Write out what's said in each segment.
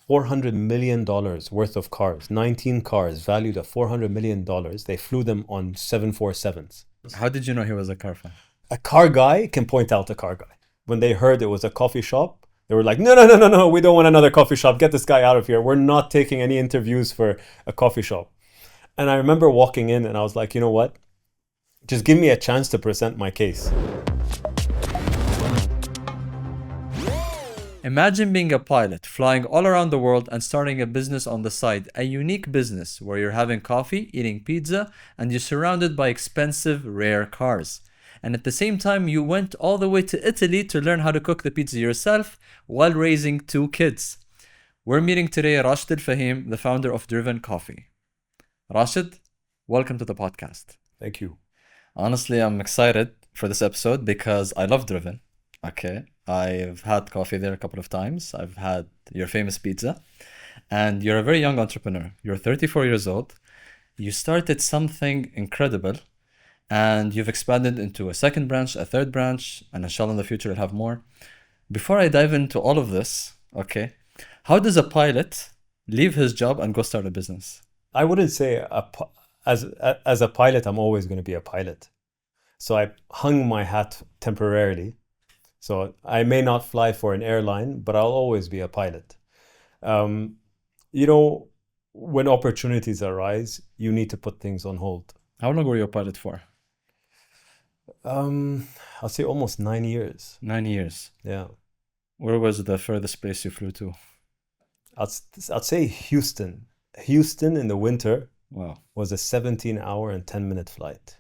$400 million worth of cars, 19 cars valued at $400 million. They flew them on 747s. How did you know he was a car fan? A car guy can point out a car guy. When they heard it was a coffee shop, they were like, no, we don't want another coffee shop. Get this guy out of here. We're not taking any interviews for a coffee shop. And I remember walking in and I was like, you know what? Just give me a chance to present my case. Imagine being a pilot, flying all around the world and starting a business on the side, a unique business where you're having coffee, eating pizza, and you're surrounded by expensive, rare cars. And at the same time, you went all the way to Italy to learn how to cook the pizza yourself while raising 2 kids. We're meeting today Rashed Alfahim, the founder of DRVN Coffee. Rashed, welcome to the podcast. Thank you. Honestly, I'm excited for this episode because I love DRVN. Okay. I've had coffee there a couple of times. I've had your famous pizza. And you're a very young entrepreneur. You're 34 years old. You started something incredible. And you've expanded into a second branch, a third branch, and inshallah in the future you'll have more. Before I dive into all of this, okay, how does a pilot leave his job and go start a business? I wouldn't say as a pilot, I'm always going to be a pilot. So I hung my hat temporarily. So I may not fly for an airline, but I'll always be a pilot. When opportunities arise, you need to put things on hold. How long were you a pilot for? I'll say almost 9 years. 9 years. Yeah. Where was the furthest place you flew to? I'd say Houston. Houston in the winter. Wow. Was a 17-hour and 10-minute flight.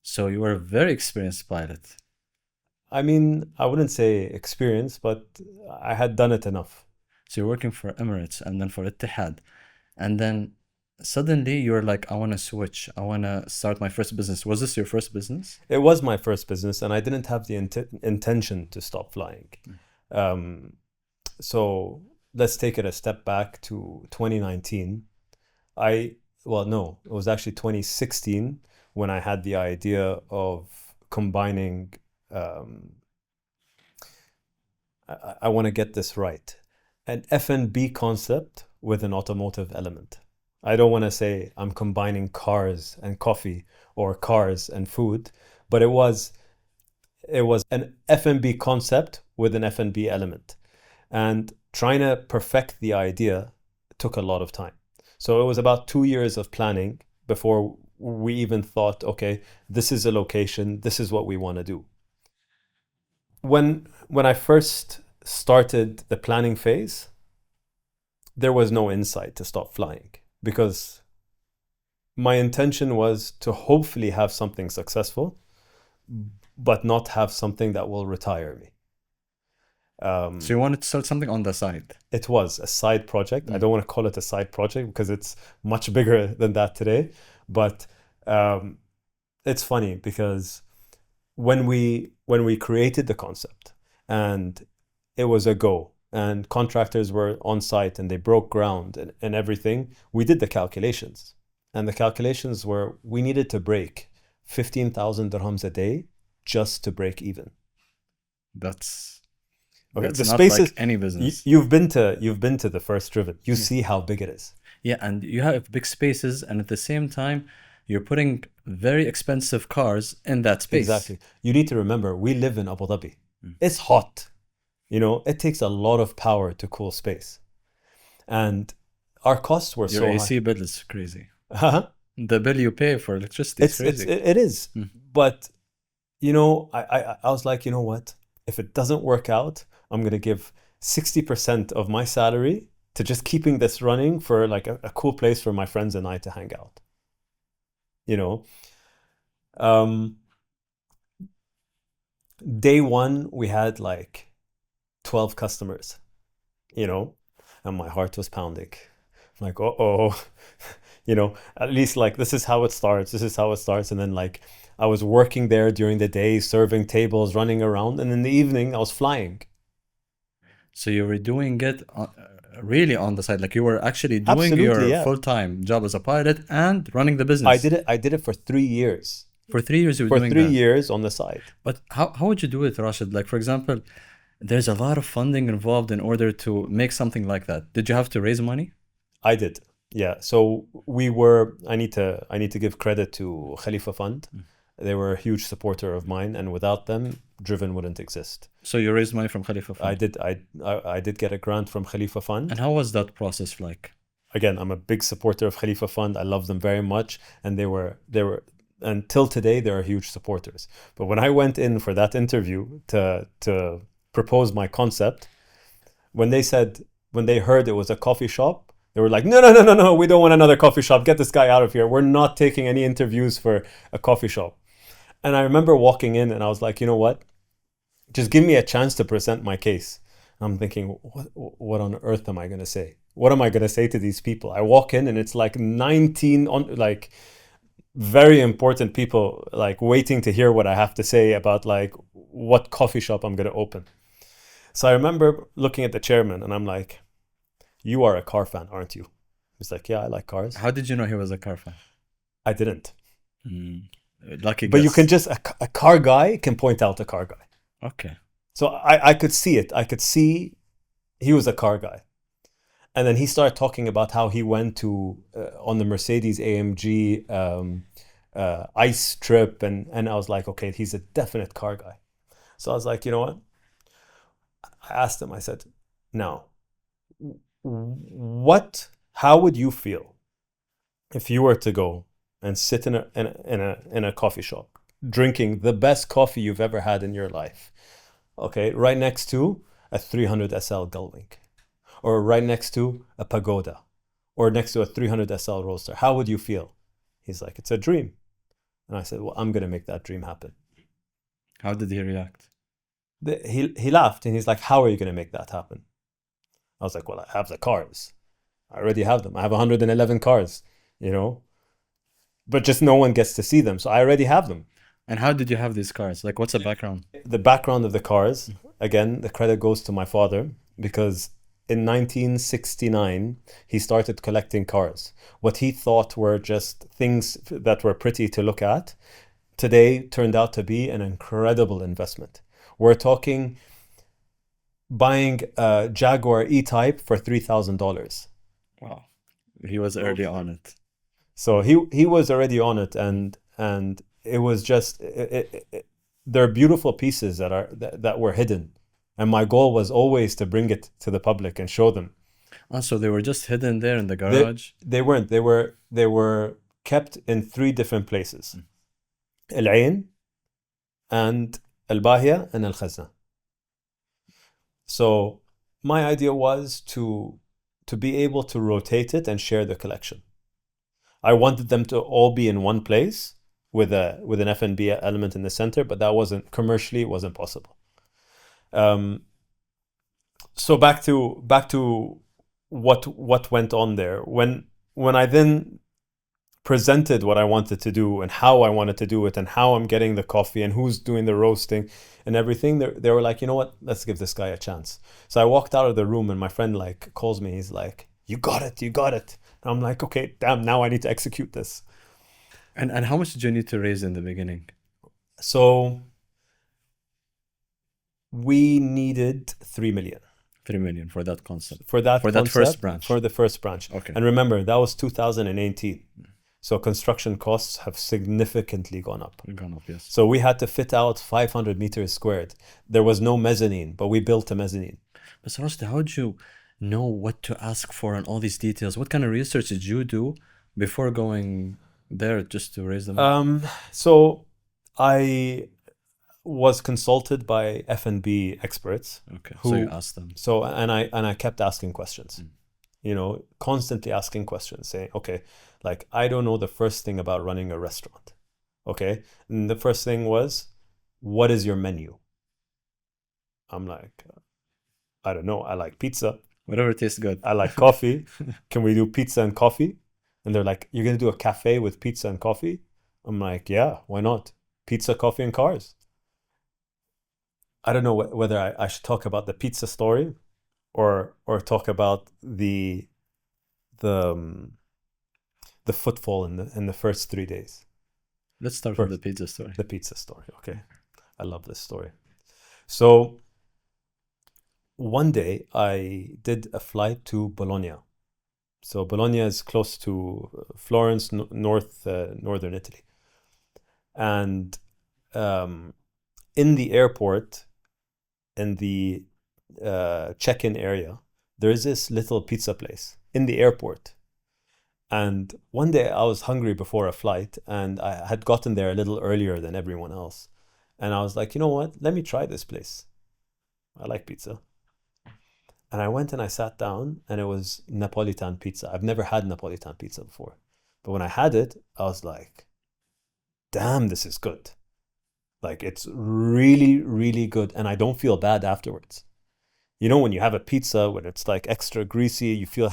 So you were a very experienced pilot. I mean, I wouldn't say experienced, but I had done it enough. So you're working for Emirates and then for Etihad. And then suddenly you're like, I want to switch. I want to start my first business. Was this your first business? It was my first business and I didn't have the intention to stop flying. So let's take it a step back to 2019. It was actually 2016 when I had the idea of combining I want to get this right. An F&B concept with an automotive element. I don't want to say I'm combining cars and coffee or cars and food, but it was an F&B concept with an F&B element. And trying to perfect the idea took a lot of time. So it was about 2 years of planning before we even thought, okay, this is a location, this is what we want to do. When I first started the planning phase, there was no insight to stop flying because my intention was to hopefully have something successful, but not have something that will retire me. So you wanted to start something on the side? It was a side project. I don't want to call it a side project because it's much bigger than that today. But it's funny because when we created the concept and it was a go and contractors were on site and they broke ground and everything, we did the calculations. And the calculations were we needed to break 15,000 dirhams a day just to break even. That's okay. That's The not spaces, like any business. You've been to the first DRVN. You see how big it is. Yeah, and you have big spaces, and at the same time, you're putting very expensive cars in that space. Exactly. You need to remember, we live in Abu Dhabi. It's hot. It takes a lot of power to cool space. And our costs were so high. Your AC bill is crazy. Uh-huh. The bill you pay for electricity is crazy. It is. But, I was like, you know what? If it doesn't work out, I'm going to give 60% of my salary to just keeping this running for like a cool place for my friends and I to hang out. Day one, we had like 12 customers, and my heart was pounding. I'm like, at least like, this is how it starts. And then like, I was working there during the day, serving tables, running around. And in the evening, I was flying. So you were doing it really on the side. Like you were actually doing your full-time job as a pilot and running the business. I did it for 3 years. For 3 years you were doing that? For 3 years on the side. But how would you do it, Rashed? Like, for example, There's a lot of funding involved in order to make something like that. Did you have to raise money? I did. Yeah. So I need to give credit to Khalifa Fund. They were a huge supporter of mine, and without them, Driven wouldn't exist. So you raised money from Khalifa Fund. I did get a grant from Khalifa Fund. And how was that process like? Again, I'm a big supporter of Khalifa Fund. I love them very much, and they were until today they're huge supporters. But when I went in for that interview to propose my concept, when they heard it was a coffee shop, they were like, no, we don't want another coffee shop. Get this guy out of here. We're not taking any interviews for a coffee shop. And I remember walking in and I was like, you know what? Just give me a chance to present my case. And I'm thinking, what on earth am I going to say? What am I going to say to these people? I walk in and it's like 19 very important people like waiting to hear what I have to say about like what coffee shop I'm going to open. So I remember looking at the chairman and I'm like, you are a car fan, aren't you? He's like, yeah, I like cars. How did you know he was a car fan? I didn't. Lucky But guess. you can just, a car guy can point out a car guy. Okay. So I could see it. I could see he was a car guy. And then he started talking about how he went to, on the Mercedes AMG ICE trip. And I was like, okay, he's a definite car guy. So I was like, you know what? I asked him, I said, now, how would you feel if you were to go and sit in a coffee shop drinking the best coffee you've ever had in your life, okay, right next to a 300 SL Gullwing, or right next to a Pagoda, or next to a 300 SL Roadster? How would you feel? He's like, it's a dream. And I said, well, I'm going to make that dream happen. How did he react? He laughed and he's like, how are you going to make that happen? I was like, well, I have the cars. I already have them. I have 111 cars, you know, but just no one gets to see them. So I already have them. And how did you have these cars? Like, what's the background? The background of the cars, again, the credit goes to my father, because in 1969, he started collecting cars. What he thought were just things that were pretty to look at, today turned out to be an incredible investment. We're talking buying a Jaguar E-Type for $3,000. Wow. He was early on it. So he was already on it, and it was just they're beautiful pieces that were hidden, and my goal was always to bring it to the public and show them. Oh, so they were just hidden there in the garage? They weren't. They were kept in 3 different places: Al Ain, and Al Bahia, and Al Khazna. So my idea was to be able to rotate it and share the collection. I wanted them to all be in one place with an F&B element in the center, but that wasn't commercially, it wasn't possible. So back to what went on there. When I then presented what I wanted to do and how I wanted to do it and how I'm getting the coffee and who's doing the roasting and everything, they were like, you know what, let's give this guy a chance. So I walked out of the room and my friend like calls me, he's like, you got it. And I'm like, okay, damn, now I need to execute this. And how much did you need to raise in the beginning? So we needed 3 million. 3 million for that concept. For that first branch. For the first branch. Okay. And remember, that was 2018. So construction costs have significantly gone up. Yes. So we had to fit out 500 meters squared. There was no mezzanine, but we built a mezzanine. But Rashed, how did you know what to ask for and all these details? What kind of research did you do before going there just to raise them? So I was consulted by F&B experts. Okay. So you asked them. So and I kept asking questions. You know, constantly asking questions, saying, okay, like, I don't know the first thing about running a restaurant. Okay. And the first thing was, what is your menu? I'm like, I don't know. I like pizza. Whatever tastes good. I like coffee. Can we do pizza and coffee? And they're like, you're going to do a cafe with pizza and coffee? I'm like, yeah, why not? Pizza, coffee, and cars. I don't know whether I should talk about the pizza story or talk about the footfall in the first 3 days. Let's start with the pizza story. The pizza story, okay. I love this story. So one day I did a flight to Bologna. So Bologna is close to Florence, northern Italy. And in the airport, in the check-in area, there is this little pizza place in the airport. And one day I was hungry before a flight, and I had gotten there a little earlier than everyone else. And I was like, you know what? Let me try this place. I like pizza. And I went and I sat down, and it was Napolitan pizza. I've never had Napolitan pizza before. But when I had it, I was like, damn, this is good. Like, it's really, really good. And I don't feel bad afterwards. You know, when you have a pizza, when it's like extra greasy, you feel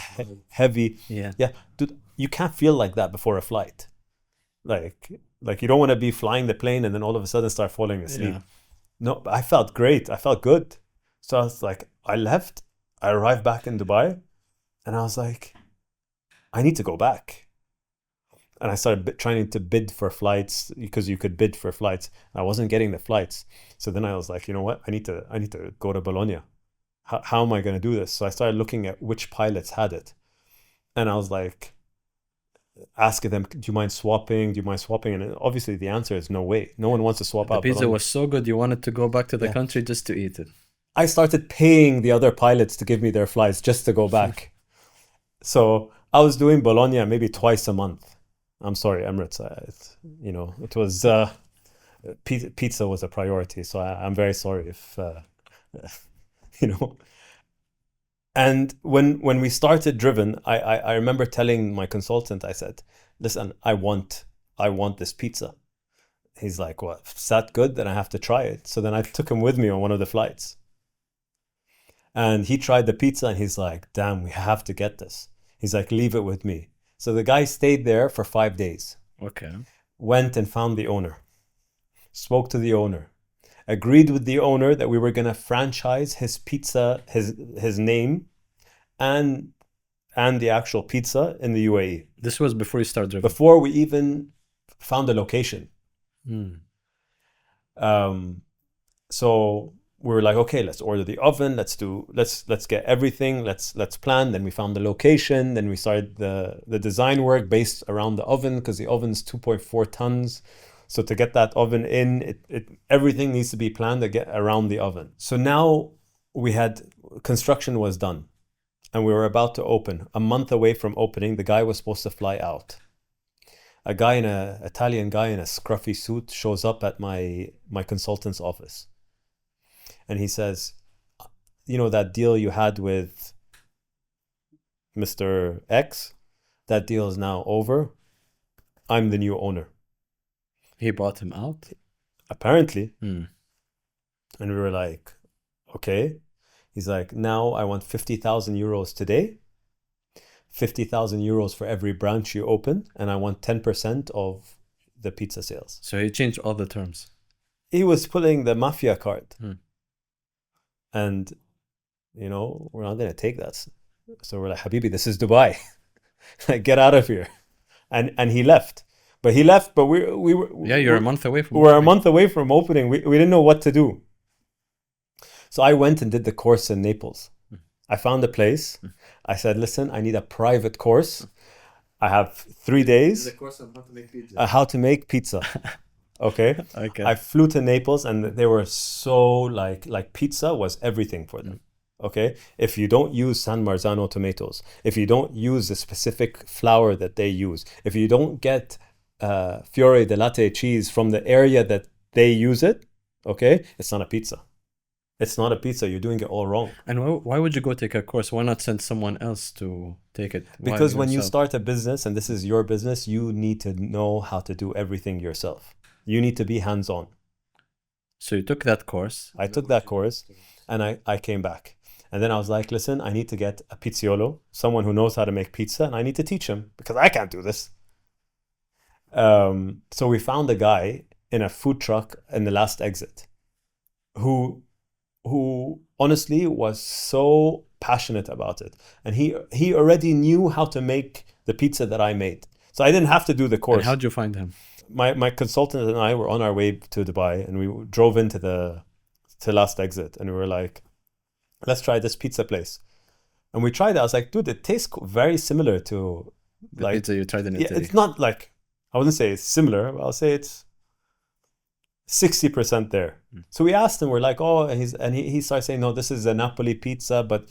heavy. Yeah. Yeah. Dude, you can't feel like that before a flight. Like you don't want to be flying the plane and then all of a sudden start falling asleep. Yeah. No, I felt great. I felt good. So I was like, I left. I arrived back in Dubai, and I was like, I need to go back. And I started trying to bid for flights, because you could bid for flights. I wasn't getting the flights. So then I was like, you know what? I need to go to Bologna. How am I going to do this? So I started looking at which pilots had it. And I was like, asking them, do you mind swapping? Do you mind swapping? And obviously the answer is no way. No one wants to swap The out pizza Bologna. was so good, you wanted to go back to the Yeah. country just to eat it. I started paying the other pilots to give me their flights just to go back. So I was doing Bologna maybe twice a month. I'm sorry, Emirates. It was pizza was a priority. So I'm very sorry if And when we started Driven, I remember telling my consultant, I said, listen, I want this pizza. He's like, what? It's that good? Then I have to try it. So then I took him with me on one of the flights. And he tried the pizza, and he's like, damn, we have to get this. He's like, leave it with me. So the guy stayed there for 5 days. Okay. Went and found the owner. Spoke to the owner. Agreed with the owner that we were going to franchise his pizza, his name, and the actual pizza in the UAE. This was before you started Driven. Before we even found a location. So we were like, okay, let's order the oven. Let's get everything. Let's plan. Then we found the location. Then we started the design work based around the oven, because the oven's 2.4 tons. So to get that oven in, everything needs to be planned to get around the oven. So now construction was done, and we were about to open. A month away from opening, the guy was supposed to fly out. Italian guy in a scruffy suit shows up at my consultant's office. And he says, you know, that deal you had with Mr. X, that deal is now over. I'm the new owner. He bought him out? Apparently. And we were like, okay. He's like, now I want 50,000 euros today, 50,000 euros for every branch you open, and I want 10% of the pizza sales. So he changed all the terms. He was pulling the mafia card. And, we're not going to take that. So we're like, Habibi, this is Dubai. Get out of here. And he left. But he left, but we were... Yeah, you're a month away from opening. We're a month away from opening. We didn't know what to do. So I went and did the course in Naples. I found a place. I said, listen, I need a private course. I have 3 days. The course on how to make pizza. How to make pizza. Okay. I flew to Naples, and they were so like pizza was everything for them. Okay. If you don't use San Marzano tomatoes, if you don't use the specific flour that they use, if you don't get Fiore di Latte cheese from the area that they use it, okay, it's not a pizza. It's not a pizza. You're doing it all wrong. And why would you go take a course? Why not send someone else to take it? Because when you start a business, and this is your business, you need to know how to do everything yourself. You need to be hands-on. So you took that course. I took that course, and I came back. And then I was like, listen, I need to get a pizziolo, someone who knows how to make pizza, and I need to teach him, because I can't do this. So we found a guy in a food truck in the last exit who honestly was so passionate about it. And he already knew how to make the pizza that I made. So I didn't have to do the course. And how'd you find him? My consultant and I were on our way to Dubai, and we drove into the last exit, and we were like, let's try this pizza place. And we tried it. I was like, dude, it tastes very similar to The like, pizza you tried in yeah, Italy. it's not like, I wouldn't say it's similar, but I'll say it's 60% there. So we asked him, we're like, oh, and he started saying, no, this is a Napoli pizza, but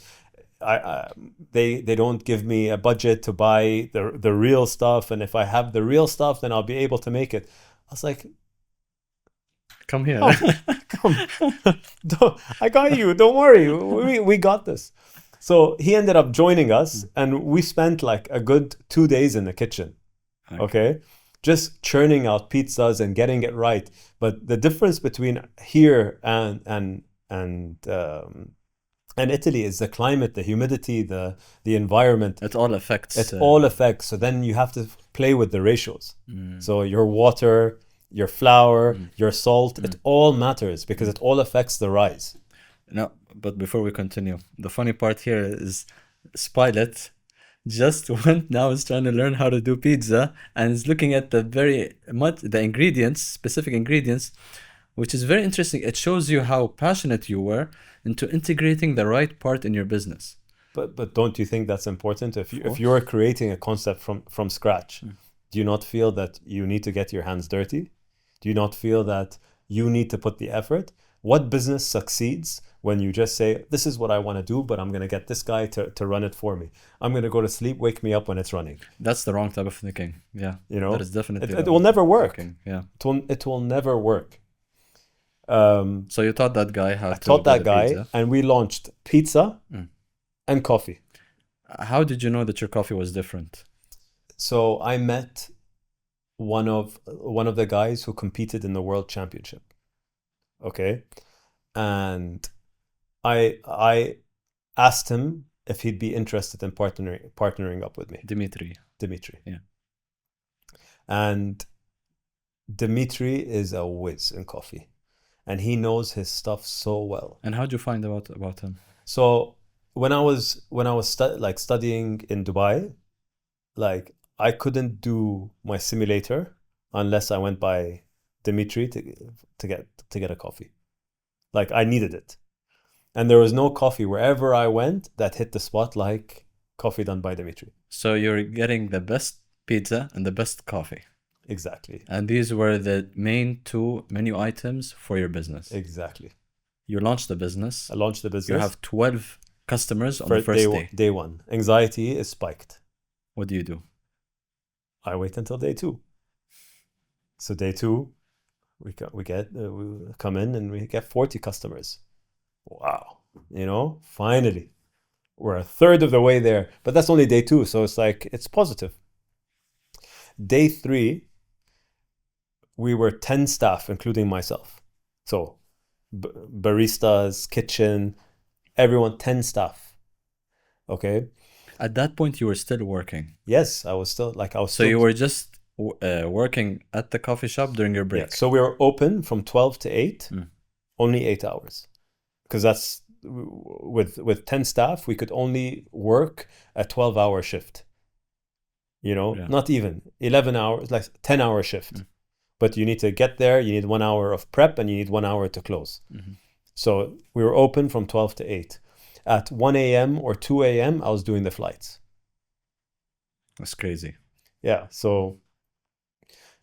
they don't give me a budget to buy the real stuff, and if I have the real stuff, then I'll be able to make it. I was like, Come here. come, I got you. Don't worry, we got this. So he ended up joining us, and we spent like a good 2 days in the kitchen. Okay, just churning out pizzas and getting it right. But the difference between here and Italy is the climate, the humidity, the environment. It all affects. It all affects. So then you have to play with the ratios. So your water, your flour, your salt, it all matters because it all affects the rise. No, but before we continue, the funny part here is Spilot just went now is trying to learn how to do pizza and is looking at the ingredients, specific ingredients, which is very interesting. It shows you how passionate you were into integrating the right part in your business. But don't you think that's important? If you're creating a concept from scratch, do you not feel that you need to get your hands dirty? Do you not feel that you need to put the effort? What business succeeds when you just say, this is what I want to do, but I'm going to get this guy to run it for me. I'm going to go to sleep, wake me up when it's running. That's the wrong type of thinking. Yeah. You know, that is definitely it will never work. Thinking. Yeah. It will never work. So you taught that guy how to taught that guy, pizza. and we launched pizza and coffee. How did you know that your coffee was different? So I met one of the guys who competed in the World Championship. Okay, and I asked him if he'd be interested in partnering up with me. Dimitri. Yeah. And Dimitri is a whiz in coffee, and he knows his stuff so well. And how'd you find out about him? So when I was studying in Dubai, like I couldn't do my simulator unless I went by Dimitri to get a coffee. Like I needed it. And there was no coffee wherever I went that hit the spot like coffee done by Dimitri. So you're getting the best pizza and the best coffee. Exactly. And these were the main 2 menu items for your business. Exactly. You launched the business. I launched the business. You have 12 customers on the first day. Day one. Anxiety is spiked. What do you do? I wait until day 2. So day 2, we come in and we get 40 customers. Wow. You know, finally, we're a third of the way there, but that's only day 2. So it's like, it's positive. Day 3, we were 10 staff, including myself. So baristas, kitchen, everyone, 10 staff. Okay. At that point, you were still working. Yes, I was still. So you were just working at the coffee shop during your break. Yeah. So we were open from 12 to 8, only 8 hours. Because that's, with 10 staff, we could only work a 12-hour shift. You know, not even 11 hours, like 10-hour shift. But you need to get there, you need 1 hour of prep, and you need 1 hour to close. So we were open from 12 to 8. At 1 a.m. or 2 a.m., I was doing the flights. That's crazy. Yeah. So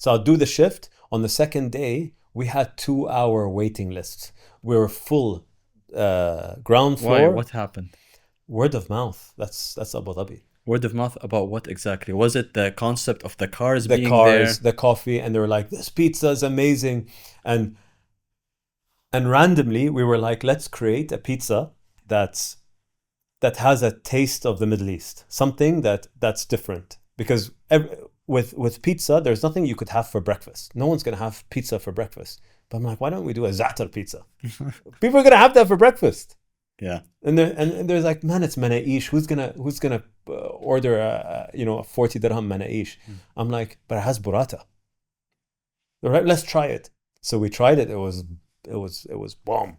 I'll do the shift. On the second day, we had 2-hour waiting lists. We were full, ground floor. Why? What happened? Word of mouth. That's Abu Dhabi. Word of mouth about what exactly? Was it the concept of the cars The being cars, there? the coffee, and they were like, this pizza is amazing. And randomly, we were like, let's create a pizza that has a taste of the Middle East. Something that's different. Because with pizza, there's nothing you could have for breakfast. No one's going to have pizza for breakfast. But I'm like, why don't we do a za'atar pizza? People are going to have that for breakfast. Yeah. And there's like, man, it's manaish. Who's gonna order a 40 dirham manaish? I'm like, but it has burrata. All right, let's try it. So we tried it. It was bomb.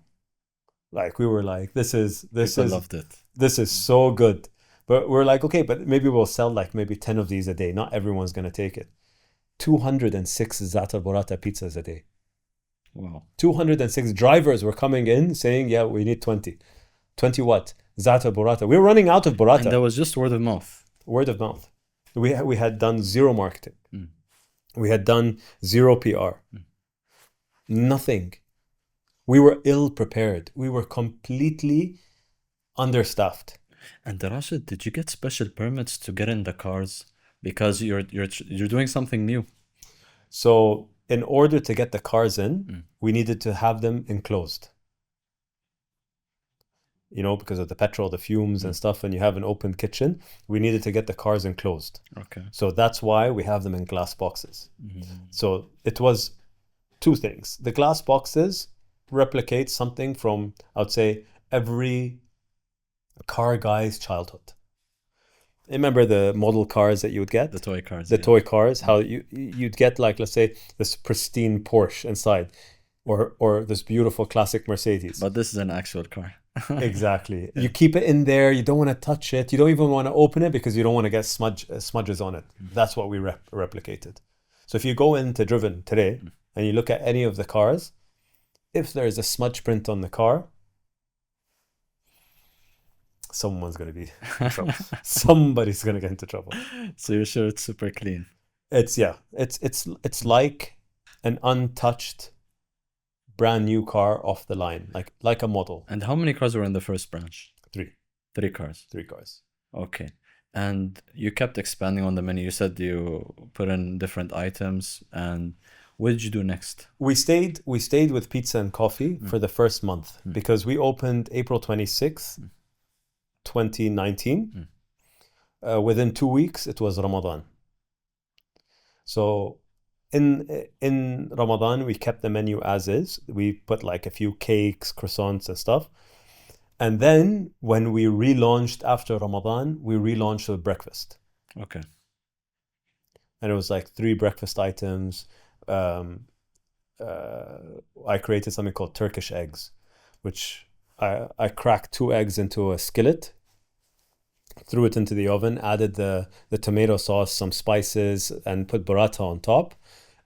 Like we were like, People loved it. This is so good. But we're like, okay, but maybe we'll sell like maybe 10 of these a day. Not everyone's gonna take it. 206 za'atar burrata pizzas a day. Wow. 206 drivers were coming in saying, yeah, we need 20. 20 what? Zata burrata. We were running out of burrata. And that was just word of mouth. Word of mouth. We had done zero marketing. Mm. We had done zero PR. Nothing. We were ill prepared. We were completely understaffed. And Rashid, did you get special permits to get in the cars because you're doing something new? So in order to get the cars in, we needed to have them enclosed. You know, because of the petrol, the fumes and stuff, and you have an open kitchen, we needed to get the cars enclosed. Okay. So that's why we have them in glass boxes. So it was two things. The glass boxes replicate something from, I would say, every car guy's childhood. Remember the model cars that you would get? The toy cars. The toy cars, how you'd get, like, let's say, this pristine Porsche inside, or this beautiful classic Mercedes. But this is an actual car. Exactly. You keep it in there. You don't want to touch it. You don't even want to open it because you don't want to get smudges on it. That's what we replicated. So if you go into Driven today and you look at any of the cars, if there is a smudge print on the car, someone's going to be in trouble. Somebody's going to get into trouble. So you're sure it's super clean? It's like an untouched brand new car off the line, like a model. And how many cars were in the first branch? 3 cars. 3 cars. Okay. And you kept expanding on the menu. You said you put in different items. And what did you do next? We stayed with pizza and coffee for the first month because we opened April 26th, 2019. Within 2 weeks, it was Ramadan. So in Ramadan, we kept the menu as is. We put like a few cakes, croissants and stuff. And then when we relaunched after Ramadan, we relaunched with breakfast. Okay. And it was like 3 breakfast items. I created something called Turkish eggs, which I cracked 2 eggs into a skillet, threw it into the oven, added the tomato sauce, some spices, and put burrata on top.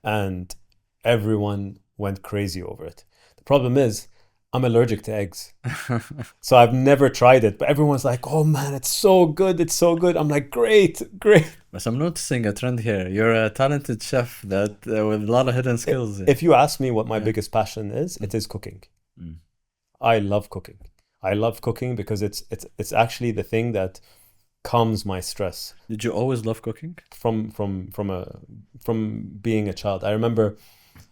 And everyone went crazy over it. The problem is, I'm allergic to eggs. So I've never tried it. But everyone's like, oh man, it's so good. It's so good. I'm like, great. But I'm noticing a trend here. You're a talented chef that with a lot of hidden skills. If you ask me what my biggest passion is, it is cooking. I love cooking. I love cooking because it's actually the thing that calms my stress. Did you always love cooking? From being a child. I remember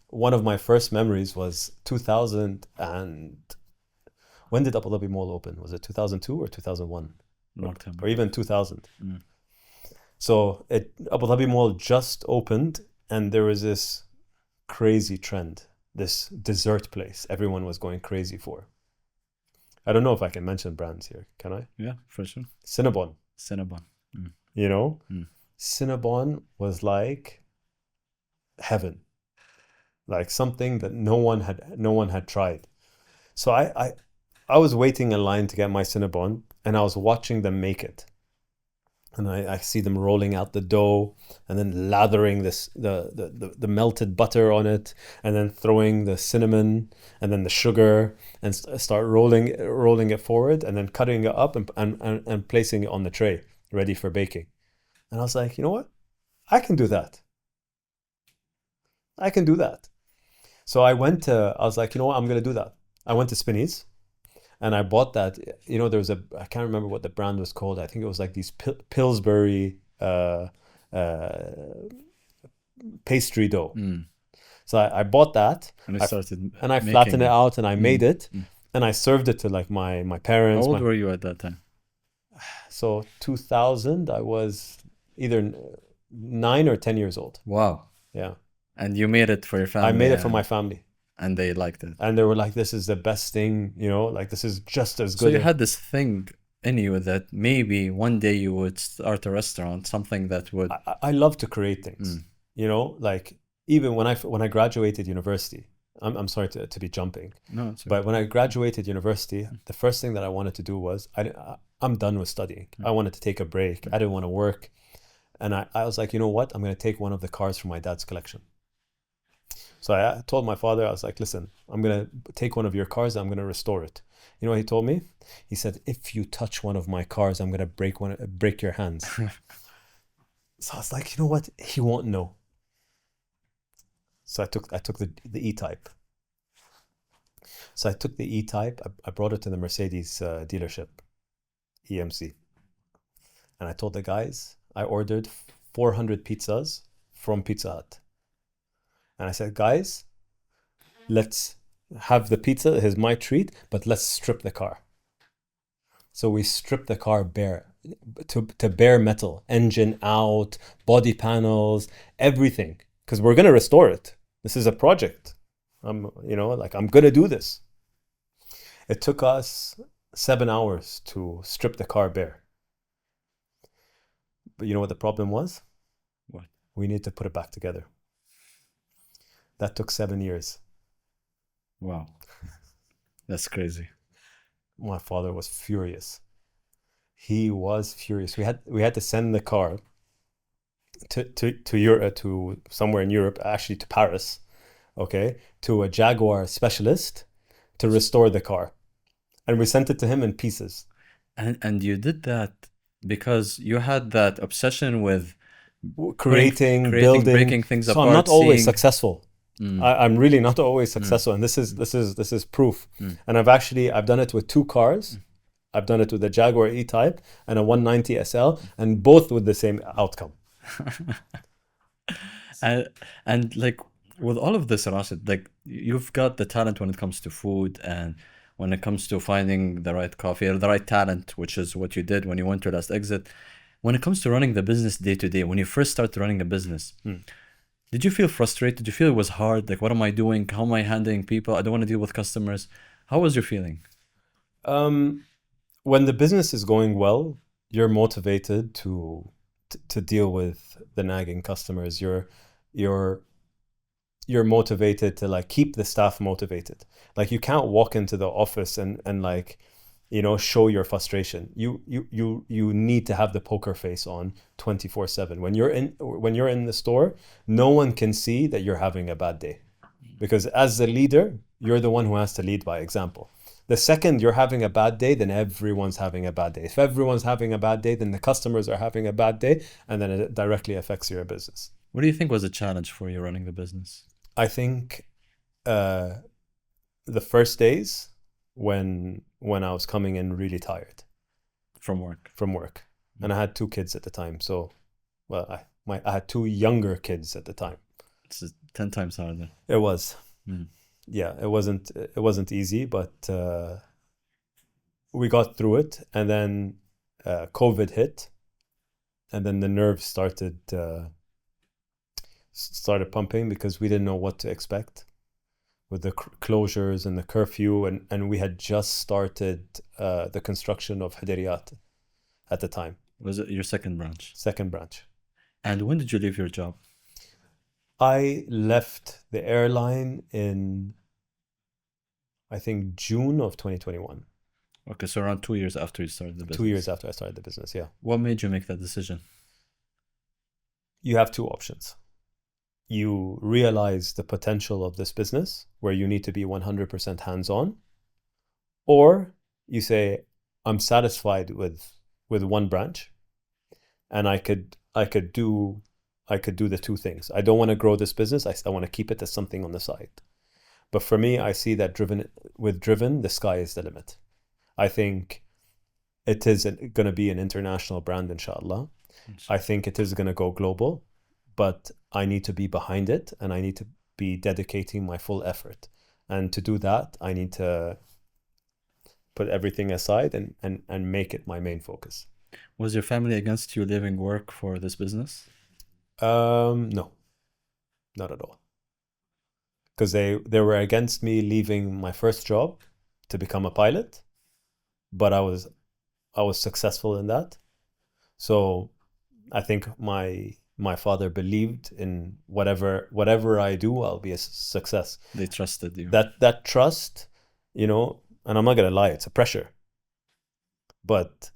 one of my first memories was 2000 and when did Abu Dhabi Mall open? Was it 2002 or 2001? Long time. Or even 2000. So Abu Dhabi Mall just opened and there was this crazy trend, this dessert place everyone was going crazy for. I don't know if I can mention brands here. Can I? Yeah, for sure. Cinnabon. You know? Cinnabon was like heaven. Like something that no one had tried. So I was waiting in line to get my Cinnabon and I was watching them make it. And I see them rolling out the dough and then lathering the melted butter on it and then throwing the cinnamon and then the sugar and start rolling it forward and then cutting it up and placing it on the tray ready for baking. And I was like, you know what? I can do that. So I was like, you know what? I'm going to do that. I went to Spinneys. And I bought that, you know, I can't remember what the brand was called. I think it was like these Pillsbury pastry dough. So I bought that. And I flattened it out and I made it. And I served it to like my parents. How old were you at that time? So 2000, I was either 9 or 10 years old. Wow. Yeah. And you made it for your family? I made it for my family. And they liked it. And they were like, this is the best thing, you know, like this is just as good. So you had this thing in you that maybe one day you would start a restaurant, something that would... I love to create things, you know, like even when I graduated university, I'm sorry to be jumping. No, it's okay. But when I graduated university, the first thing that I wanted to do was, I'm done with studying. I wanted to take a break. I didn't want to work. And I was like, you know what? I'm going to take one of the cars from my dad's collection. So I told my father, I was like, listen, I'm going to take one of your cars and I'm going to restore it. You know what he told me? He said, if you touch one of my cars, I'm gonna break your hands. So I was like, you know what? He won't know. So I took the E-Type. So I took the E-Type. I brought it to the Mercedes dealership, EMC, and I told the guys I ordered 400 pizzas from Pizza Hut, and I said, guys, let's have the pizza. Here's my treat, but let's strip the car. So we stripped the car bare to bare metal, engine out, body panels, everything, because we're gonna restore it. This is a project. I'm gonna do this. It took us 7 hours to strip the car bare. But you know what the problem was? What? We need to put it back together. That took 7 years. Wow. That's crazy. My father was furious. He was furious. We had to send the car to Europe, to somewhere in Europe, actually to Paris, okay, to a Jaguar specialist to restore the car. And we sent it to him in pieces. And you did that because you had that obsession with Creating, creating, building. breaking things So apart. I'm not always seeing- successful. I'm really not always successful, and this is proof. And I've done it with 2 cars. I've done it with the Jaguar E-Type and a 190 SL, and both with the same outcome. and like with all of this, Rashid, like you've got the talent when it comes to food and when it comes to finding the right coffee or the right talent, which is what you did when you went to Last Exit. When it comes to running the business day to day, when you first started running a business, did you feel frustrated? Did you feel it was hard? Like, what am I doing? How am I handling people? I don't want to deal with customers. How was your feeling? When the business is going well, you're motivated to deal with the nagging customers. You're motivated to like keep the staff motivated. Like you can't walk into the office and like, you know, show your frustration. You need to have the poker face on 24/7. When you're in the store, no one can see that you're having a bad day, because as the leader, you're the one who has to lead by example. The second you're having a bad day, then everyone's having a bad day. If everyone's having a bad day, then the customers are having a bad day, and then it directly affects your business. What do you think was a challenge for you running the business? I think the first days when I was coming in really tired From work. from work, and I had 2 kids at the time. So, well, I had 2 younger kids at the time. It's 10 times harder. It was, Mm. yeah, it wasn't easy, but we got through it. And then COVID hit, and then the nerves started pumping, because we didn't know what to expect with the closures and the curfew, and we had just started the construction of Haderiyat at the time. Was it your second branch? Second branch. And when did you leave your job? I left the airline in, I think, June of 2021. Okay, so around 2 years after you started the business. 2 years after I started the business, yeah. What made you make that decision? You have 2 options. You realize the potential of this business, where you need to be 100% hands-on, or you say, I'm satisfied with 1 branch, and I could do the 2 things. I don't want to grow this business. I want to keep it as something on the side. But for me, I see that Driven, the sky is the limit. I think it is going to be an international brand, inshallah. I think it is going to go global, but I need to be behind it, and I need to be dedicating my full effort. And to do that, I need to put everything aside and make it my main focus. Was your family against you leaving work for this business? No, not at all. Because they were against me leaving my first job to become a pilot, but I was successful in that. So I think my father believed in whatever I do, I'll be a success. They trusted you. That trust, you know, and I'm not gonna lie, it's a pressure, but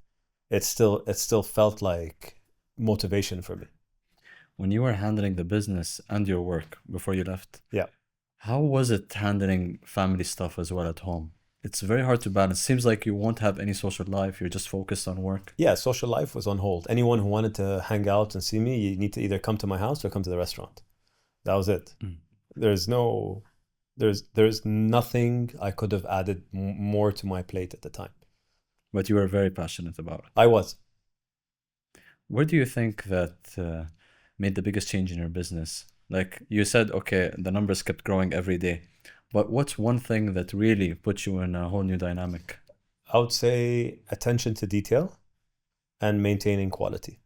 it still felt like motivation for me. When you were handling the business and your work before you left, Yeah. how was it handling family stuff as well at home? It's very hard to balance. Seems like you won't have any social life. You're just focused on work. Yeah, social life was on hold. Anyone who wanted to hang out and see me, you need to either come to my house or come to the restaurant. That was it. Mm. There's no, there's nothing I could have added more to my plate at the time. But you were very passionate about it. I was. Where do you think that made the biggest change in your business? Like you said, okay, the numbers kept growing every day. But what's one thing that really put you in a whole new dynamic? I would say attention to detail and maintaining quality.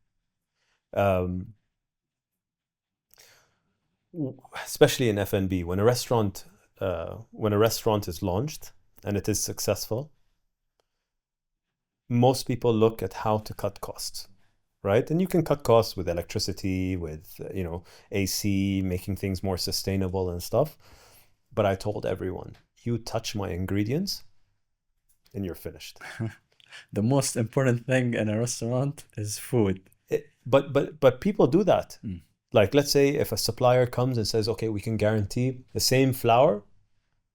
Um, Especially in F&B, when a restaurant is launched and it is successful, most people look at how to cut costs, right? And you can cut costs with electricity, with AC, making things more sustainable and stuff. But I told everyone, you touch my ingredients and you're finished. The most important thing in a restaurant is food. But people do that. Mm. Like, let's say if a supplier comes and says, okay, we can guarantee the same flour,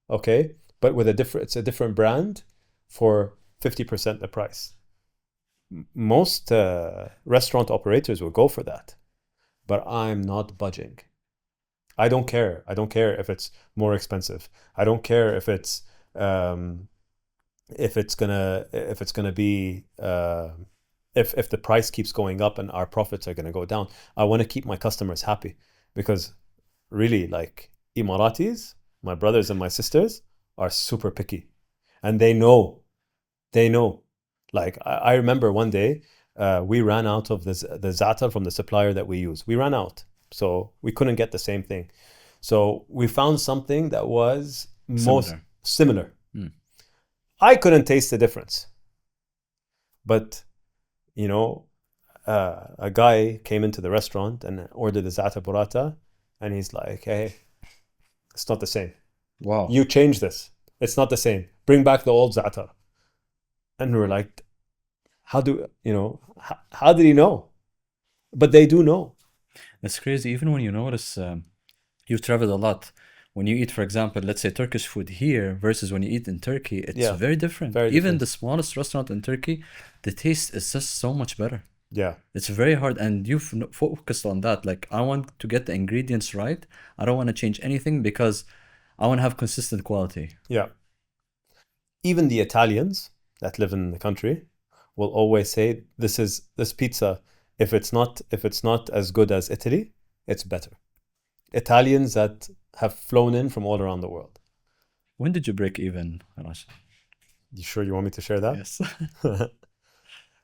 okay, but with it's a different brand for 50% the price. Most restaurant operators will go for that, but I'm not budging. I don't care. I don't care if it's more expensive. I don't care if it's gonna be if the price keeps going up and our profits are gonna go down. I want to keep my customers happy, because really, like, Emiratis, my brothers and my sisters, are super picky, and they know. Like, I remember one day we ran out of the za'atar from the supplier that we use. We ran out. So we couldn't get the same thing. So we found something that was most similar. Mm. I couldn't taste the difference. But, a guy came into the restaurant and ordered the za'atar burrata, and he's like, hey, it's not the same. Wow. You change this. It's not the same. Bring back the old za'atar. And we were like, how did he know? But they do know. It's crazy. Even when you notice, you've traveled a lot. When you eat, for example, let's say Turkish food here versus when you eat in Turkey, it's very different. Very Even different. the smallest restaurant in Turkey, the taste is just so much better. Yeah. It's very hard, and you've focused on that. Like, I want to get the ingredients right. I don't want to change anything because I want to have consistent quality. Yeah. Even the Italians that live in the country will always say, this pizza, if it's not as good as Italy, it's better. Italians that have flown in from all around the world. When did you break even, Rashed? You sure you want me to share that? Yes.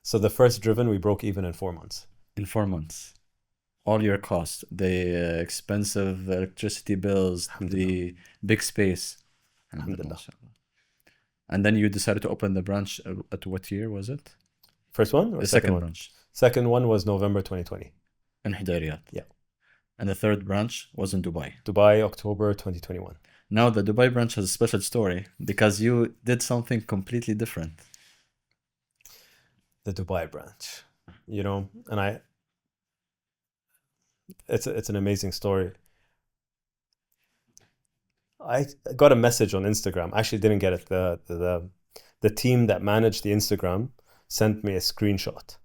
So the first driven, we broke even in 4 months. In 4 months. All your costs, the expensive electricity bills, the big space. Alhamdulillah. And then you decided to open the branch at what year was it? First one or The second second one? branch. Second one was November 2020. In Hudayriyat. Yeah. And the third branch was in Dubai. Dubai, October 2021. Now the Dubai branch has a special story because you did something completely different. The Dubai branch, and it's an amazing story. I got a message on Instagram. I actually didn't get it. The team that managed the Instagram sent me a screenshot,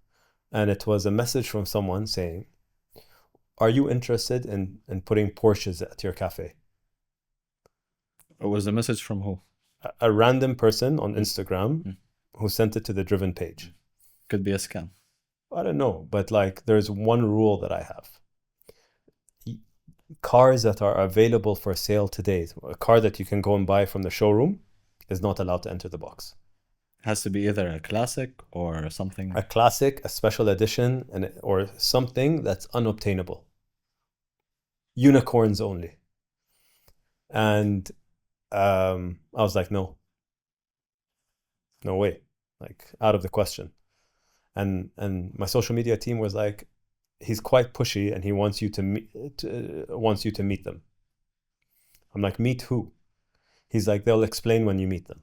and it was a message from someone saying, are you interested in putting Porsches at your cafe? It was a message from who? A random person on Instagram who sent it to the Driven page. Could be a scam. I don't know, but like, there's one rule that I have. Cars that are available for sale today, a car that you can go and buy from the showroom, is not allowed to enter the box. Has to be either a classic or something. A classic, a special edition, or something that's unobtainable. Unicorns only. And I was like, no way, like, out of the question. And my social media team was like, he's quite pushy and he wants you to meet them. I'm like, meet who? He's like, they'll explain when you meet them.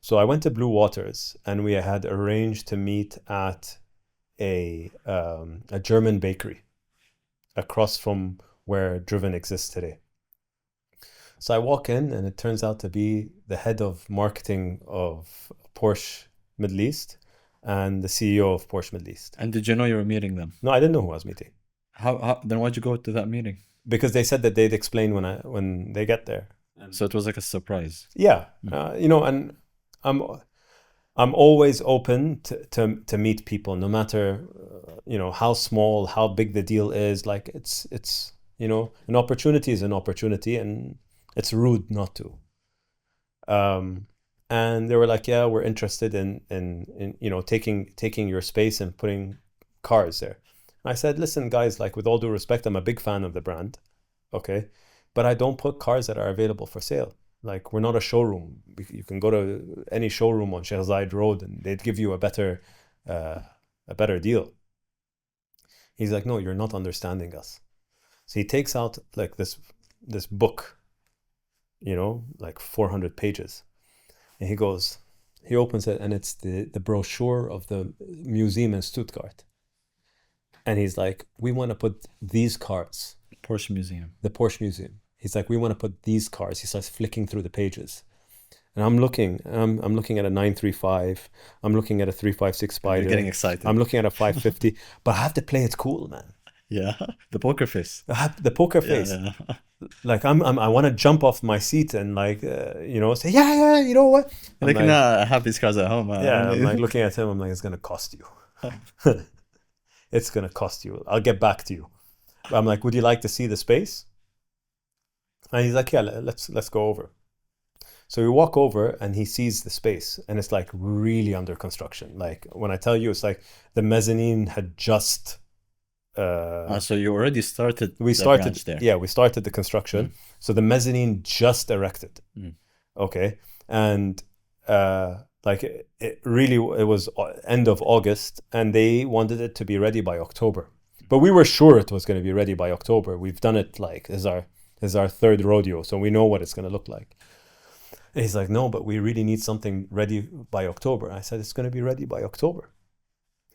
So I went to Blue Waters and we had arranged to meet at a German bakery across from where Driven exists today. So I walk in, and it turns out to be the head of marketing of Porsche Middle East and the CEO of Porsche Middle East. And did you know you were meeting them? No, I didn't know who I was meeting How then why'd you go to that meeting? because they said that they'd explain when they get there. So it was like a surprise. Yeah, you know, and I'm always open to meet people, no matter you know, how small, how big the deal is. Like it's you know, an opportunity is an opportunity, and it's rude not to. And they were like, yeah, we're interested in you know, taking your space and putting cars there. And I said, listen, guys, like, with all due respect, I'm a big fan of the brand, okay, but I don't put cars that are available for sale. Like, we're not a showroom. You can go to any showroom on Sheikh Zayed Road, and they'd give you a better deal. He's like, no, you're not understanding us. So he takes out like this book, you know, like 400 pages. And he opens it, and it's the brochure of the museum in Stuttgart. And he's like, we want to put these cars. Porsche Museum. The Porsche Museum. He's like, we want to put these cars. He starts flicking through the pages. And I'm looking at a 935. I'm looking at a 356 Spider. You're getting excited. I'm looking at a 550. But I have to play it cool, man. Yeah. The poker face. I have the poker face. Yeah. Like I want to jump off my seat and like you know, say yeah, you know what? Like, I have these cars at home. Yeah, I'm like looking at him. I'm like, it's gonna cost you. It's gonna cost you. I'll get back to you. I'm like, would you like to see the space? And he's like, yeah, let's go over. So we walk over, and he sees the space, and it's like really under construction. Like, when I tell you, it's like the mezzanine had just. So you already started. We started there. Yeah, we started the construction. Mm. So the mezzanine just erected. Mm. Okay, and like it was end of August, and they wanted it to be ready by October. But we were sure it was going to be ready by October. We've done it like as our third rodeo, so we know what it's going to look like. And he's like, no, but we really need something ready by October. I said, it's going to be ready by October.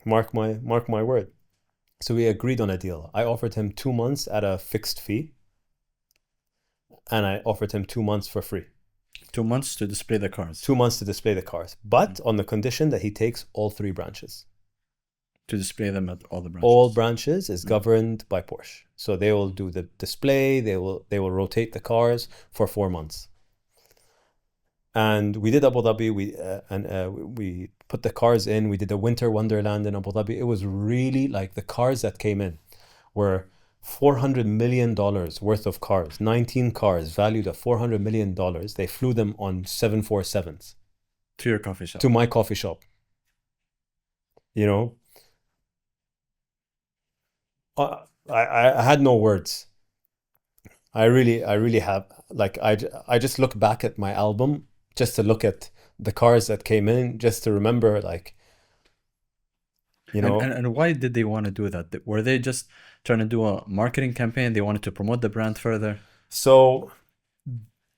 Mark my word. So we agreed on a deal. I offered him 2 months at a fixed fee, and I offered him 2 months for free. 2 months to display the cars. 2 months to display the cars, but on the condition that he takes all 3 branches. To display them at all the branches. All branches is governed by Porsche. So they will do the display, they will rotate the cars for 4 months. And we did Abu Dhabi, we put the cars in, we did a winter wonderland in Abu Dhabi. It was really like the cars that came in were $400 million worth of cars, 19 cars valued at $400 million. They flew them on 747s. To your coffee shop. To my coffee shop. You know? I had no words. I really have, like, I just look back at my album just to look at the cars that came in, just to remember, like, you know. And why did they want to do that? Were they just trying to do a marketing campaign? They wanted to promote the brand further? So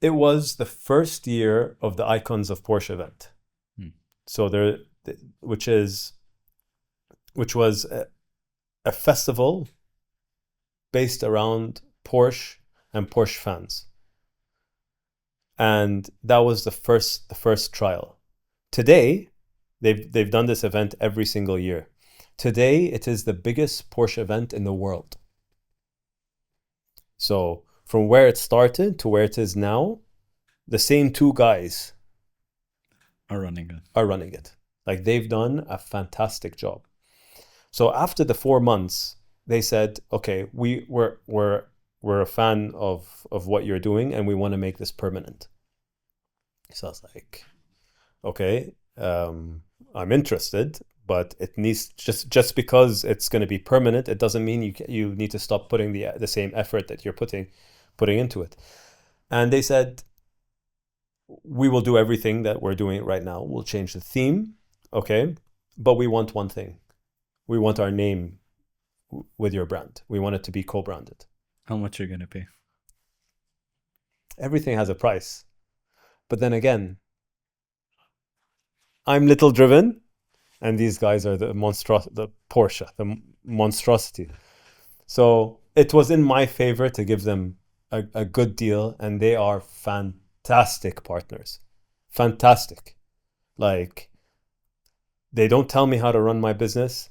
it was the first year of the Icons of Porsche event. So which was a festival based around Porsche and Porsche fans. And that was the first trial. Today, they've done this event every single year. Today, it is the biggest Porsche event in the world. So from where it started to where it is now, the same 2 guys are running it. Like, they've done a fantastic job. So after the 4 months, they said, okay, we're a fan of what you're doing, and we want to make this permanent. So I was like, okay, I'm interested, but it needs, just because it's going to be permanent, it doesn't mean you need to stop putting the same effort that you're putting into it. And they said, we will do everything that we're doing right now. We'll change the theme, okay, but we want one thing. We want our name with your brand. We want it to be co-branded. How much are you going to pay? Everything has a price. But then again, I'm little driven, and these guys are the Porsche, the monstrosity. So it was in my favor to give them a good deal, and they are fantastic partners. Fantastic. Like, they don't tell me how to run my business,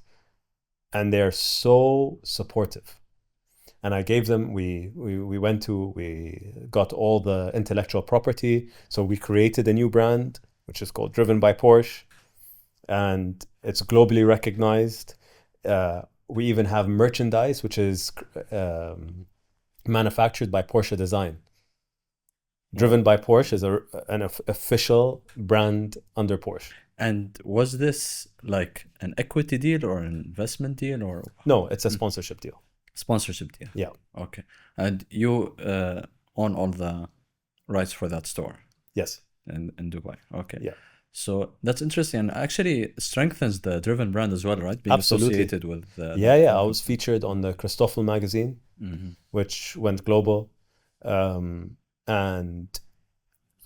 and they're so supportive. And I gave them, we got all the intellectual property. So we created a new brand, which is called Driven by Porsche, and it's globally recognized. We even have merchandise, which is manufactured by Porsche Design. Driven by Porsche is an official brand under Porsche. And was this like an equity deal or an investment deal, or No, it's a sponsorship deal. sponsorship deal? Yeah. Okay. And you own all the rights for that store Yes. in Dubai. Okay. Yeah. So that's interesting, and actually strengthens the Driven brand as well, right? Being Absolutely. associated with Yeah. I was featured on the Christoffel magazine, Mm-hmm. which went global, and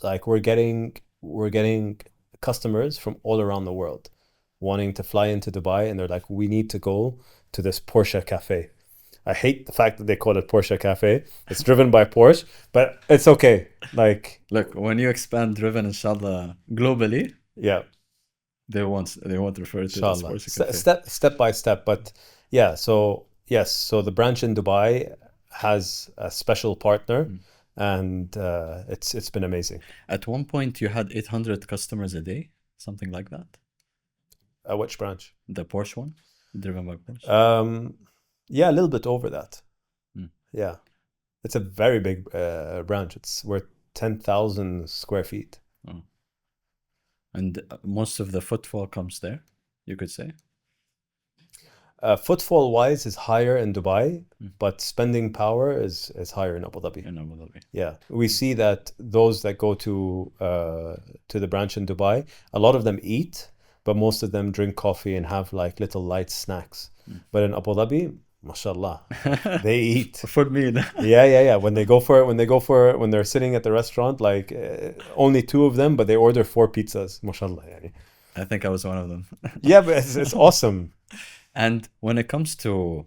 like we're getting customers from all around the world wanting to fly into Dubai, and they're like, we need to go to this Porsche cafe. I hate the fact that they call it Porsche cafe. It's driven by Porsche, but it's okay. Like, Look, when you expand Driven, inshallah, globally, yeah, they won't refer to it as inshallah, Porsche Cafe. step by step. But yeah, so yes, so the branch in Dubai has a special partner, and it's been amazing. At one point, you had 800 customers a day, something like that. Which branch? The Porsche one, Driven by Porsche. Yeah, a little bit over that. Mm. Yeah, it's a very big branch. We're 10,000 square feet. Oh. And most of the footfall comes there, you could say. Footfall wise is higher in Dubai, but spending power is higher in Abu Dhabi. In Abu Dhabi. Yeah, we see that those that go to the branch in Dubai, a lot of them eat, but most of them drink coffee and have like little light snacks. But in Abu Dhabi, mashallah, they eat. For me, Yeah. When they're sitting at the restaurant, like only 2 of them, but they order 4 pizzas. Mashallah, yani. I think I was one of them. Yeah, but it's awesome. And when it comes to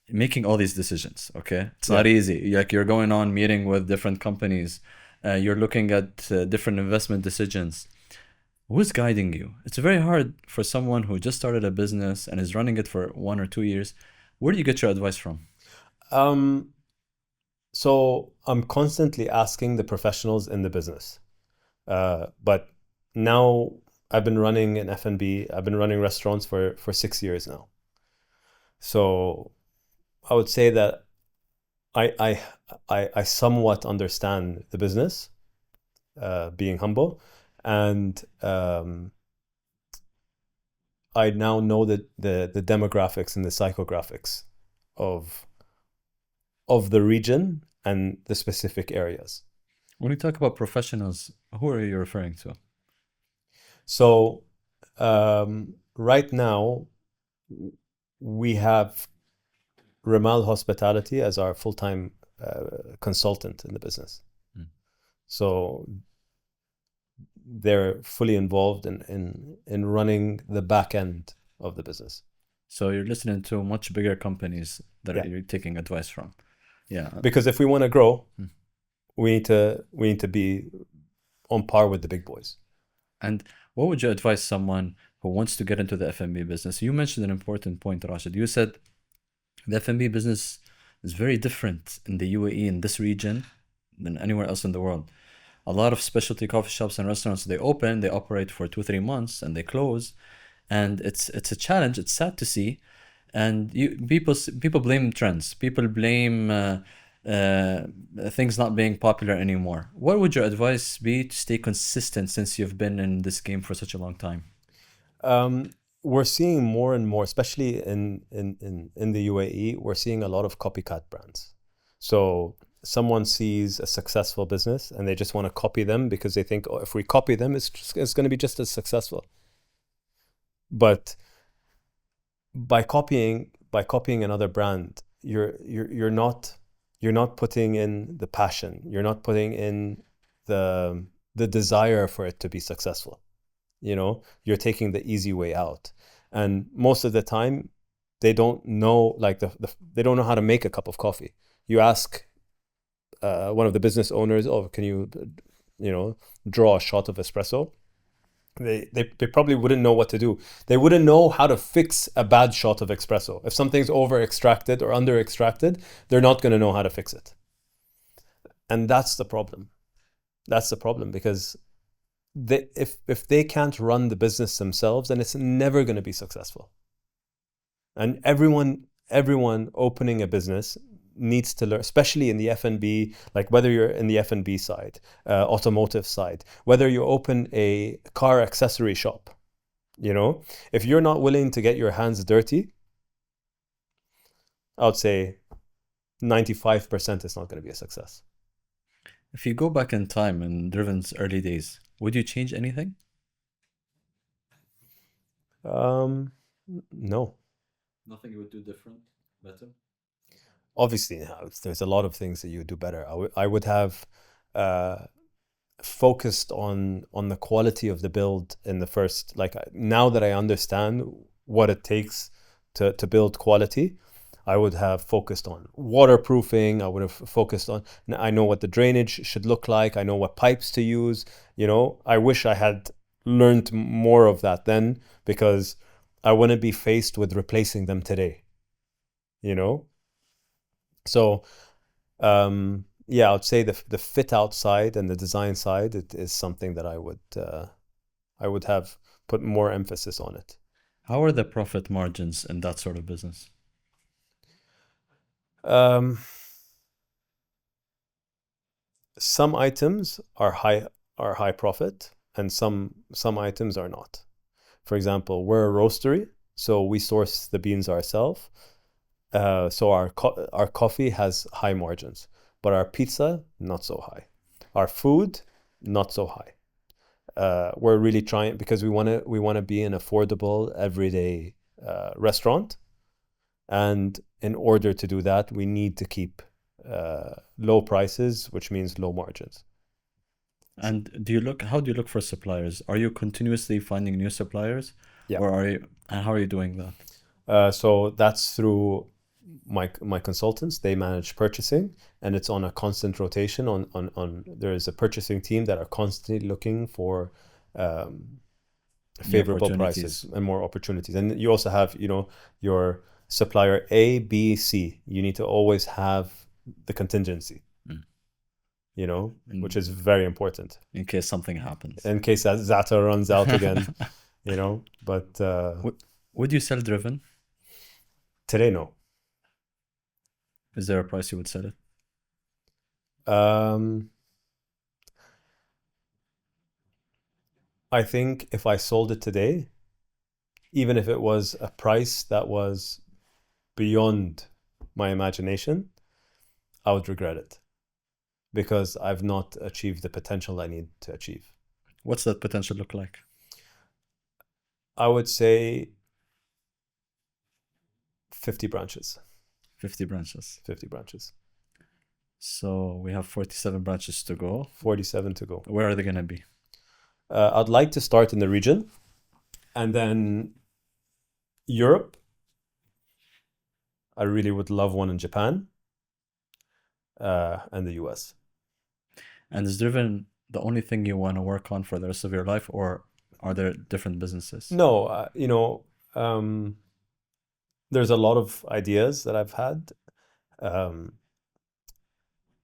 making all these decisions, okay, it's not easy. Like, you're going on meeting with different companies, you're looking at different investment decisions. Who's guiding you? It's very hard for someone who just started a business and is running it for 1 or 2 years. Where do you get your advice from? So I'm constantly asking the professionals in the business. But now I've been running an F&B. I've been running restaurants for 6 years now. So I would say that I somewhat understand the business, being humble, and I now know the demographics and the psychographics of the region and the specific areas. When you talk about professionals, who are you referring to? So right now we have Ramal Hospitality as our full-time consultant in the business. So they're fully involved in running the back end of the business. So you're listening to much bigger companies that you're taking advice from. Yeah. Because if we want to grow, we need to be on par with the big boys. And what would you advise someone who wants to get into the F&B business? You mentioned an important point, Rashed. You said the F&B business is very different in the UAE, in this region, than anywhere else in the world. A lot of specialty coffee shops and restaurants, they open, they operate for 2-3 months, and they close. And it's a challenge. It's sad to see. And people blame trends. People blame things not being popular anymore. What would your advice be to stay consistent, since you've been in this game for such a long time? We're seeing more and more, especially in the UAE, we're seeing a lot of copycat brands. So someone sees a successful business and they just want to copy them because they think, oh, if we copy them, it's going to be just as successful. But by copying another brand, you're not putting in the passion. You're not putting in the desire for it to be successful. You know, you're taking the easy way out. And most of the time, they don't know, like they don't know how to make a cup of coffee. You ask one of the business owners, oh, can you, draw a shot of espresso? They probably wouldn't know what to do. They wouldn't know how to fix a bad shot of espresso. If something's over extracted or under extracted, they're not going to know how to fix it. And that's the problem. That's the problem, because if they can't run the business themselves, then it's never going to be successful. And everyone opening a business needs to learn, especially in the F&B, like whether you're in the F&B side, automotive side, whether you open a car accessory shop, if you're not willing to get your hands dirty, I would say 95% is not going to be a success. If you go back in time in Driven's early days, would you change anything? No. Nothing you would do different, better? Obviously, there's a lot of things that you would do better. I would have focused on the quality of the build in the first, like now that I understand what it takes to build quality, I would have focused on waterproofing. I would have focused on, I know what the drainage should look like. I know what pipes to use. I wish I had learned more of that then, because I wouldn't be faced with replacing them today, So, I would say the fit out side and the design side, it is something that I would have put more emphasis on it. How are the profit margins in that sort of business? Some items are high profit, and some items are not. For example, we're a roastery, so we source the beans ourselves. So our coffee has high margins, but our pizza, not so high. Our food, not so high. We're really trying, because we want to be an affordable, everyday restaurant. And in order to do that, we need to keep low prices, which means low margins. And how do you look for suppliers? Are you continuously finding new suppliers? Yeah. And how are you doing that? So that's through my consultants. They manage purchasing, and it's on a constant rotation. There is a purchasing team that are constantly looking for favorable prices and more opportunities. And you also have, your supplier A, B, C. You need to always have the contingency, which is very important. In case something happens. In case that Zata runs out again, But would you sell Driven? Today, no. Is there a price you would sell it? I think if I sold it today, even if it was a price that was beyond my imagination, I would regret it, because I've not achieved the potential I need to achieve. What's that potential look like? I would say 50 branches. 50 branches. 50 branches. So we have 47 branches to go. 47 to go. Where are they going to be? I'd like to start in the region, and then Europe. I really would love one in Japan, and the US. And is Driven the only thing you want to work on for the rest of your life, or are there different businesses? No, there's a lot of ideas that I've had,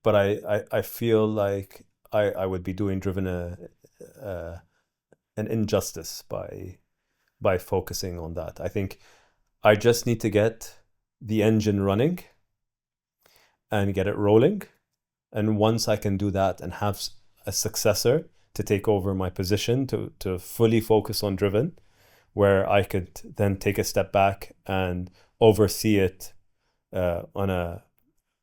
but I feel like I would be doing Driven an injustice by focusing on that. I think I just need to get the engine running and get it rolling. And once I can do that and have a successor to take over my position to fully focus on Driven, where I could then take a step back and oversee it on a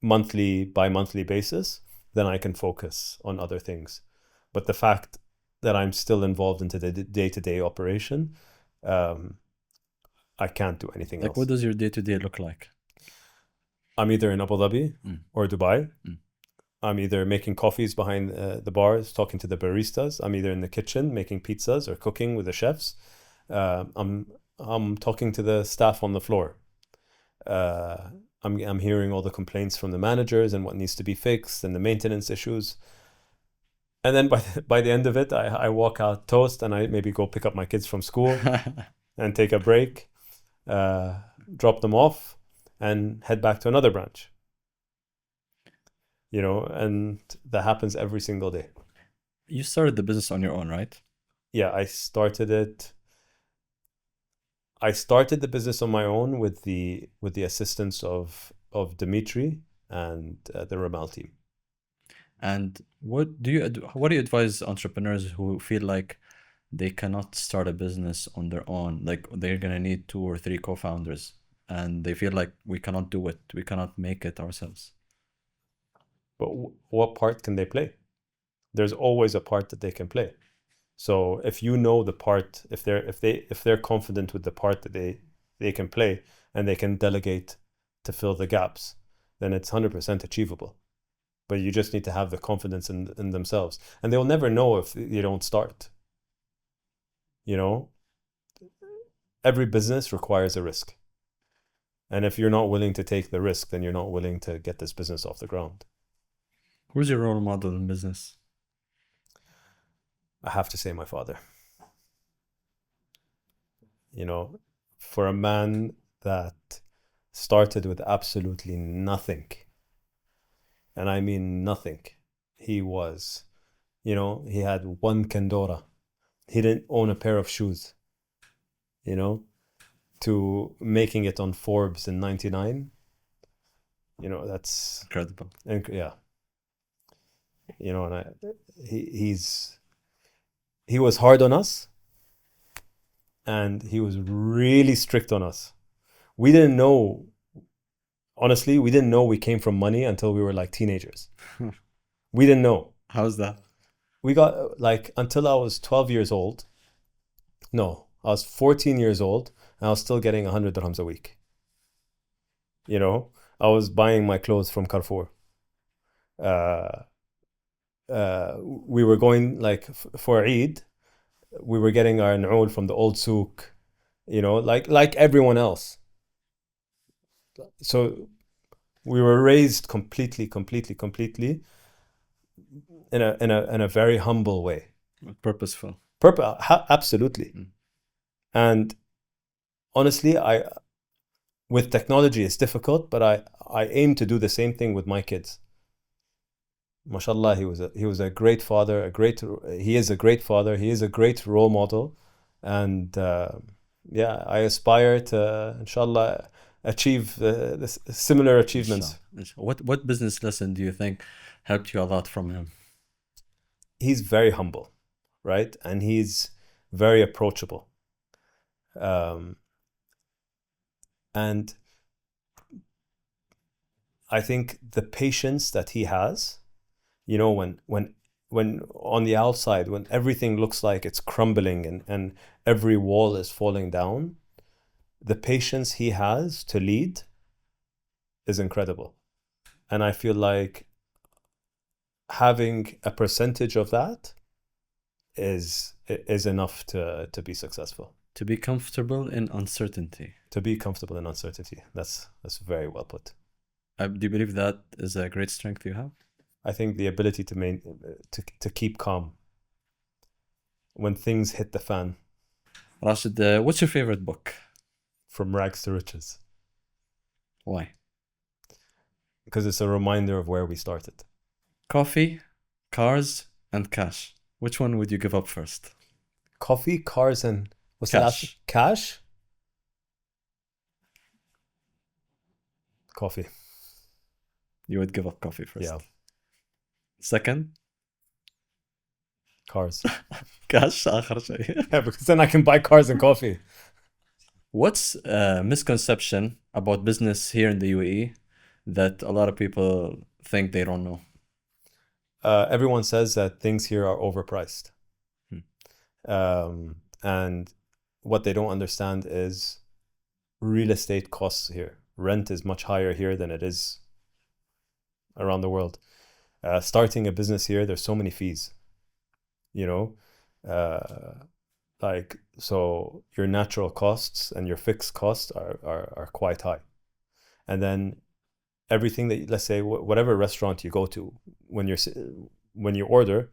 bi-monthly basis, then I can focus on other things. But the fact that I'm still involved into the day-to-day operation, I can't do anything else. What does your day-to-day look like? I'm either in Abu Dhabi or Dubai. I'm either making coffees behind the bars, talking to the baristas. I'm either in the kitchen making pizzas or cooking with the chefs. I'm talking to the staff on the floor. I'm hearing all the complaints from the managers and what needs to be fixed and the maintenance issues. And then by the end of it, I walk out toast, and I maybe go pick up my kids from school and take a break, drop them off, and head back to another branch. You know, and that happens every single day. You started the business on your own, right? Yeah, I started the business on my own with the assistance of Dimitri and the Ramal team. And what do you advise entrepreneurs who feel like they cannot start a business on their own? Like they're gonna need 2 or 3 co-founders, and they feel like we cannot do it, we cannot make it ourselves. But what part can they play? There's always a part that they can play. So if you know the part, if they're confident with the part that they can play, and they can delegate to fill the gaps, then it's 100% achievable. But you just need to have the confidence in themselves, and they'll never know if you don't start. You know, every business requires a risk, and if you're not willing to take the risk, then you're not willing to get this business off the ground. Who's your role model in business? I have to say my father. You know, for a man that started with absolutely nothing, and I mean nothing, he was, you know, he had one Kendora. He didn't own a pair of shoes, you know, to making it on Forbes in 99. You know, that's Incredible. yeah. You know, and he was hard on us, and he was really strict on us. We didn't know, honestly, we didn't know we came from money until we were like teenagers. We didn't know. How's that? We got like, until I was 12 years old. No, I was 14 years old, and I was still getting 100 dirhams a week. You know, I was buying my clothes from Carrefour. We were going like for Eid, we were getting our na'ul from the old souk, you know, like everyone else. So we were raised completely in a very humble way. Purposeful. Absolutely. And honestly, with technology it's difficult, but I aim to do the same thing with my kids. MashaAllah, he was a great father, he is a great father, he is a great role model, and yeah, I aspire to, inshallah, achieve the similar achievements. What business lesson do you think helped you a lot from him? He's very humble, right? And he's very approachable. And I think the patience that he has, you know, when on the outside, when everything looks like it's crumbling and every wall is falling down, the patience he has to lead is incredible. And I feel like having a percentage of that is enough to be successful. To be comfortable in uncertainty. To be comfortable in uncertainty. That's very well put. Do you believe that is a great strength you have? I think the ability to keep calm when things hit the fan. Rashed, what's your favorite book? From Rags to Riches. Why? Because it's a reminder of where we started. Coffee, cars, and cash. Which one would you give up first? Coffee, cars, and what's Cash. the last? Cash? Coffee. You would give up coffee first. Yeah. Second? Cars. Cash آخر شيء. Yeah, because then I can buy cars and coffee. What's a misconception about business here in the UAE that a lot of people think they don't know? Everyone says that things here are overpriced. And what they don't understand is real estate costs here. Rent is much higher here than it is around the world. Starting a business here, there's so many fees, you know, like, so your natural costs and your fixed costs are quite high. And then everything that, let's say, whatever restaurant you go to, when you order,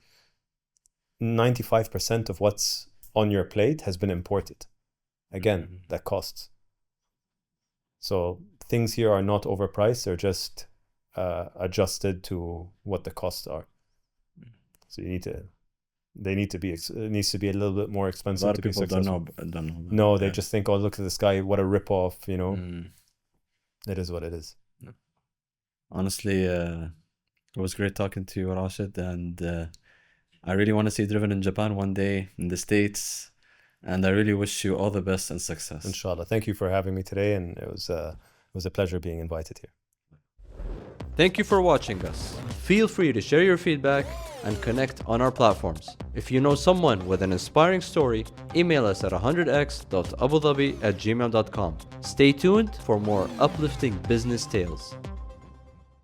95% of what's on your plate has been imported. Again, that costs. So things here are not overpriced; they're just adjusted to what the costs are. So it needs to be a little bit more A expensive lot to of be people successful. don't know. No, they just think, oh, look at this guy, what a ripoff, you know. It is what it is. Honestly, it was great talking to you, Rashed, and I really want to see Driven in Japan one day, in the States, and I really wish you all the best and success. Inshallah. Thank you for having me today, and it was a pleasure being invited here. Thank you for watching us. Feel free to share your feedback and connect on our platforms. If you know someone with an inspiring story, email us at 100x.abudhabi@gmail.com. Stay tuned for more uplifting business tales.